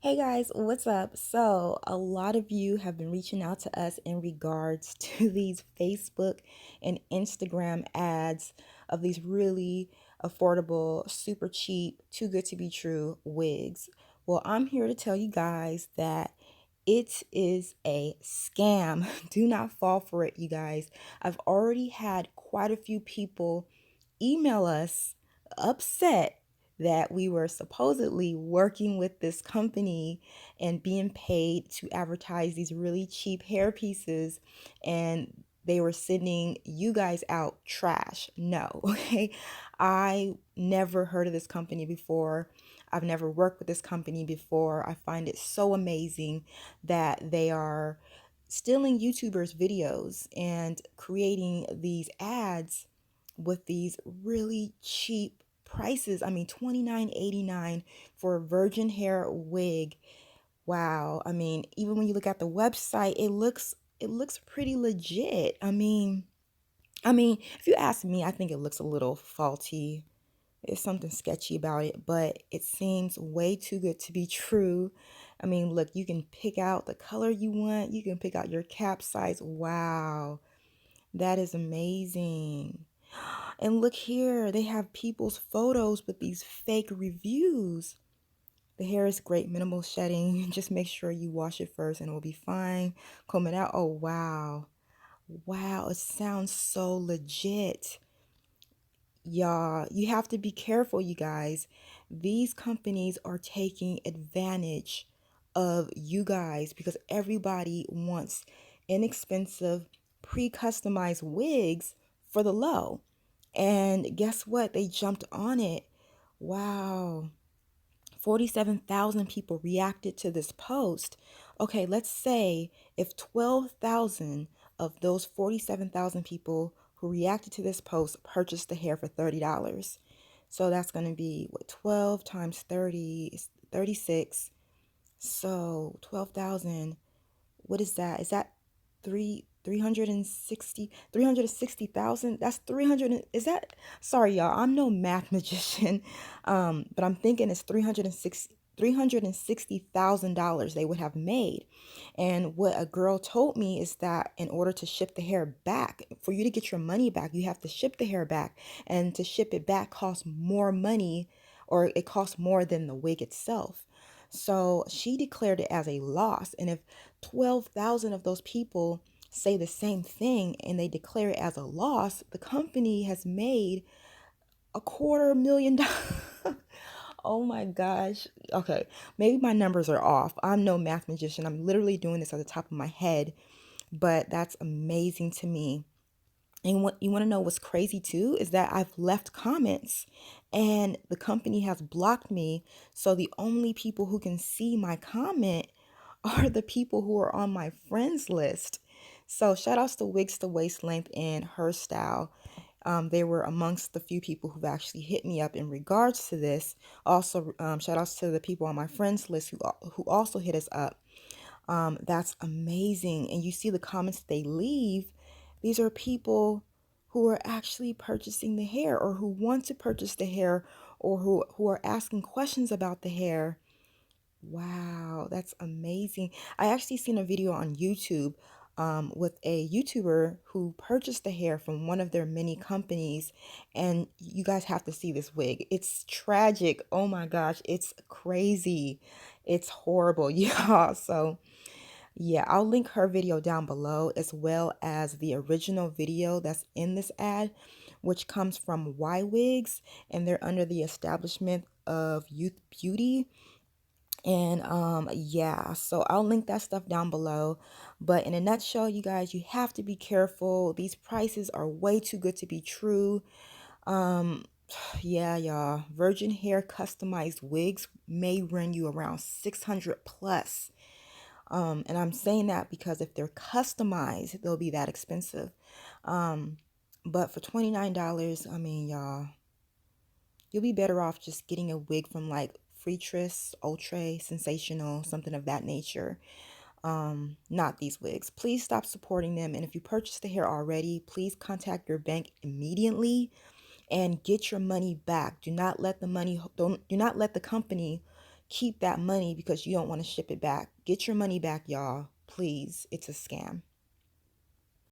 Hey guys, what's up? So, a lot of you have been reaching out to us in regards to these Facebook and Instagram ads of these really affordable, super cheap, too good to be true wigs. Well, I'm here to tell you guys that it is a scam. Do not fall for it, you guys. I've already had quite a few people email us upset that we were supposedly working with this company and being paid to advertise these really cheap hair pieces, and they were sending you guys out trash. No, okay. I never heard of this company before. I've never worked with this company before. I find it so amazing that they are stealing YouTubers' videos and creating these ads with these really cheap prices. I mean, $29.89 for a virgin hair wig. Wow. I mean, even when you look at the website, it looks pretty legit. I mean, if you ask me, I think it looks a little faulty. There's something sketchy about it, but it seems way too good to be true. I mean, look, you can pick out the color you want. You can pick out your cap size. Wow. That is amazing. And look here, they have people's photos with these fake reviews. The hair is great, minimal shedding. Just make sure you wash it first and it will be fine. Comb it out. Oh, wow. Wow, it sounds so legit. Y'all, you have to be careful, you guys. These companies are taking advantage of you guys because everybody wants inexpensive, pre-customized wigs for the low. And guess what? They jumped on it. Wow. 47,000 people reacted to this post. Okay, let's say if 12,000 of those 47,000 people who reacted to this post purchased the hair for $30. So that's going to be what, 12 times 30 is 36. So 12,000, what is that? Is that 360,000? That's 300. Is that, sorry y'all, I'm no math magician. But I'm thinking it's $360,000 they would have made. And what a girl told me is that in order to ship the hair back, for you to get your money back, you have to ship the hair back, and to ship it back costs more money, or it costs more than the wig itself. So she declared it as a loss. And if 12,000 of those people say the same thing and they declare it as a loss, the company has made $250,000. Oh my gosh. Okay, maybe my numbers are off. I'm no math magician. I'm literally doing this at the top of my head, but that's amazing to me. And what you want to know what's crazy too is that I've left comments and the company has blocked me. So the only people who can see my comment are the people who are on my friends list. So shout outs to Wigs to Waist Length and Her Style. They were amongst the few people who've actually hit me up in regards to this. Also, shout outs to the people on my friends list who also hit us up. That's amazing. And you see the comments they leave. These are people who are actually purchasing the hair, or who want to purchase the hair, or who are asking questions about the hair. Wow, that's amazing. I actually seen a video on YouTube with a YouTuber who purchased the hair from one of their many companies. And you guys have to see this wig. It's tragic. Oh my gosh, it's crazy. It's horrible, y'all. So yeah, I'll link her video down below, as well as the original video that's in this ad, which comes from Wigs, and they're under the establishment of Youth Beauty. And yeah, so I'll link that stuff down below. But in a nutshell, you guys, you have to be careful. These prices are way too good to be true. Um yeah, y'all, virgin hair customized wigs may run you around 600 plus. And I'm saying that because if they're customized, they'll be that expensive. But for $29, I mean, y'all, you'll be better off just getting a wig from like Freetress, Ultra, Sensational, something of that nature. Not these wigs. Please stop supporting them. And if you purchased the hair already, please contact your bank immediately and get your money back. Do not let the company keep that money because you don't want to ship it back. Get your money back, y'all. Please. It's a scam.